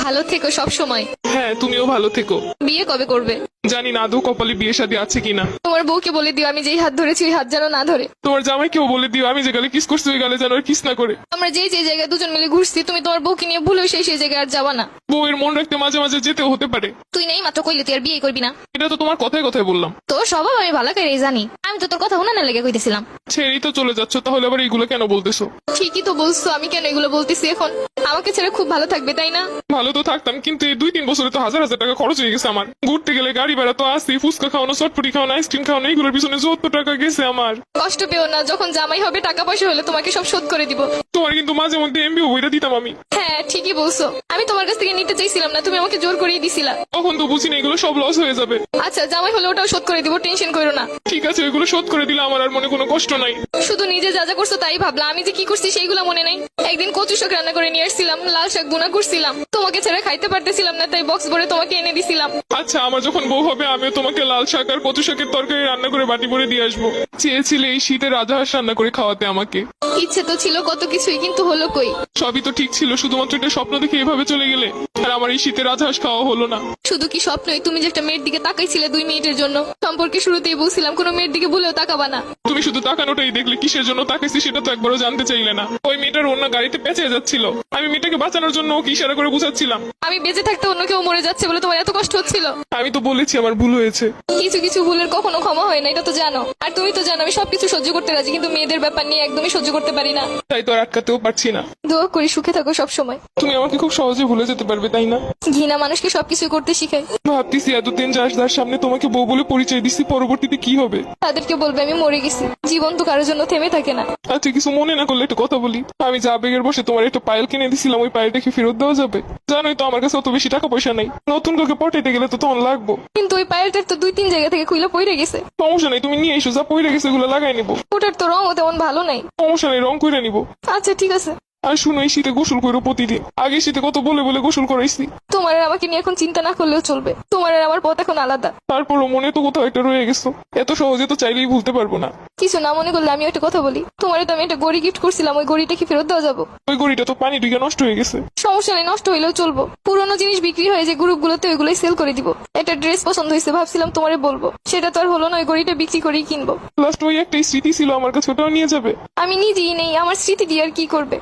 ভালো থেকো সব সময়। হ্যাঁ, তুমিও ভালো থেকো। বিয়ে কবে করবে? জানি না আদৌ কপালে বিয়ে শাদী আছে কিনা। তোমার বউকে বলে দিও আমি যেই হাত ধরেছি ওই হাত যেন না ধরে। তোমার জামাইকেও বলে দিও আমি যে গালে কিস করছি ওই গালে যেন আর কিস না করে। আমরা যে জায়গায় দুজন মিলে ঘুরছি তুমি তোমার বউকে নিয়ে ভুলেও সেই জায়গায় আর যাবা না। বউয়ের মন রাখতে মাঝে মাঝে যেতেও হতে পারে। তুই নেই মাত্র কইলে তুই আর বিয়ে করবি না। এটা তো তোমার কথায় কথায় বললাম। তোর স্বভাব আমি ভালো করে জানি। আমি তো তোর কথা উনানে লেগে কইতেছিলাম। ছেড়েই তো চলে যাচ্ছ, তাহলে আবার এইগুলো কেন বলতেছো? ঠিকই তো বলছো, আমি কেন এগুলো বলতেছি এখন? আমাকে ছেড়ে খুব ভালো থাকবে তাই না? ভালো তো থাকতাম, কিন্তু এই 2-3 বছরে তো হাজার হাজার টাকা খরচ হয়ে গেছে আমার। ঘুরতে গেলে গাড়ি ভাড়া তো আসি, ফুচকা খাওয়ানো, চটপটি খাওয়ানো, আইসক্রিম খাওয়ানো, এইগুলোর পিছনে যত টাকা গেছে আমার। কষ্ট পেও না, যখন জামাই হবে টাকা পয়সা হলে তোমাকে সব শোধ করে দিব। তোমার কিন্তু মাঝে মধ্যে এমবিও বইটা দিতাম আমি। হ্যাঁ ঠিকই বলছো, আমি তোমার কাছ থেকে নিতে চাইছিলাম না, তুমি আমাকে জোর করেই দিছিলা। তখন তো বুঝিনি এগুলো সব লস হয়ে যাবে। আচ্ছা জামাই হলে ওটাও শোধ করে দিব, টেনশন করো না। ঠিক আছে, ওইগুলো শোধ করে দিলে আমার আর মনে কোনো কষ্ট নাই। শুধু নিজে যা যা করছো তাই ভাবলা, আমি যে কি করছি সেইগুলো মনে নাই। একদিন কচু শাক রান্না করে নিয়ে আসছিলাম, লাল শাক বোনা করছিলাম, তোমাকে ছাড়া খাইতে পারতেছিলাম না তাই বক্স ভরে তোমাকে এনে দিছিলাম। আচ্ছা, আমার যখন বউ হবে আমিও তোমাকে লাল শাক আর কচু শাকের তরকারি রান্না করে বাটি ভরে দিয়ে আসবো। চেয়েছিলে এই শীতে রাজহাঁস রান্না করে খাওয়াতে আমাকে। ইচ্ছে তো ছিল কত কিছুই, কিন্তু হলো কই? সবই তো ঠিক ছিল, শুধুমাত্র একটা স্বপ্ন দেখে এভাবে চলে গেলে। আর আমার এই শীতে রাজহাঁস খাওয়া হলো না। শুধু কি স্বপ্নই? তুমি যে একটা মেয়ের দিকে তাকাইছিলে 2 মিনিটের জন্য, সম্পর্কে শুরুতেই বলছিলাম কোনো মেয়ের দিকে ভুলেও তাকাবা না। তুমি শুধু তাকানোটাই দেখলে, কিসের জন্য তাকাইছি সেটা তো একবারও জানতে চাইলে না। ওই মেয়েটার অন্য গাড়িতে পেঁচে যাচ্ছিল, আমি মেয়েটাকে বাঁচানোর জন্য ওকে ইশারা করে বুঝাচ্ছিলাম। আমি বেঁচে থাকতে অন্য কেউ মরে যাচ্ছে বলে তোমার এত কষ্ট হচ্ছিল? আমি তো বলেছি আমার ভুল হয়েছে। কিছু কিছু ভুলের কখনো ক্ষমা হয় না, এটা তো জানো। আর তুমি তো জানো আমি সবকিছু সহ্য করতে রাজি, কিন্তু মেয়েদের ব্যাপার নিয়ে একদমই সহ্য করতে পারি না। তাই তো আর আটকাতেও পারছি না। দোয়া করি সুখে থাকো সব সময়। তুমি আমাকে খুব সহজে ভুলে যেতে পারবে তাই না? ঘৃণা মানুষকে সবকিছু করতে শিখায়। ভাবতেছি এতদিন যার সামনে তোমাকে বউ বলে পরিচয় দিচ্ছি, পরবর্তীতে কি হবে? তাদেরকে বলবে আমি মরে গেছি। জীবন তো কারোর জন্য থেমে থাকে না। আচ্ছা, কিছু মনে না করলে একটু কথা বলি। আমি যা আবেগের বসে তোমার একটা পায়েল কিনে দিছিলাম, ওই পায়েলটা কি ফেরত দেওয়া যাবে? জানোই তো আমার কাছে অত বেশি টাকা পয়সা নেই। নতুন কাউকে পটাইতে গেলে তো তখন লাগবো। কিন্তু ওই পায়েলটার তো 2-3 জায়গা থেকে খুইলা পড়ে গেছে। সমস্যা নেই, তুমি নিয়ে এসো, যা পইরে গেছে ওগুলো লাগাই নিবো। ওটার তো রঙও তেমন ভালো নাই। সমস্যা নেই, রং করে নিবো। আচ্ছা ঠিক আছে। আর শুনো, এই শীতে গোসল করো প্রতিদিন। আগে শীতে কত বলে বলে গোসল করাইছি। তোমার আর আমাকে নিয়ে এখন চিন্তা না করলেও চলবে। তোমার আর আমার পথ এখন আলাদা। তারপরও মনে তো কোথাও একটা রয়ে গেছো। এত সহজে তো চাইলেই ভুলতে পারবো না। কিছু না মনে করলে আমি একটা কথা বলি। তোমারে তো আমি একটা গড়ি গিফট করছিলাম, ওই গড়িটা কি ফেরত দেওয়া যাবো? ওই গড়িটা তো পানি ঢুকে নষ্ট হয়ে গেছে। সমস্যা নেই, নষ্ট হইলেও চলবো। পুরোনো জিনিস বিক্রি হয়ে যে গ্রুপগুলোতে ওইগুলোই সেল করে দিব। একটা ড্রেস পছন্দ হয়েছে, ভাবছিলাম তোমারে বলবো, সেটা তো আর হলো না। ওই গড়িটা বিক্রি করেই কিনবো। লাস্ট ওই একটাই স্মৃতি ছিল আমার কাছে, ওটাও নিয়ে যাবে? আমি নিজেই নেই, আমার স্মৃতি দিয়ে আর কি করবে?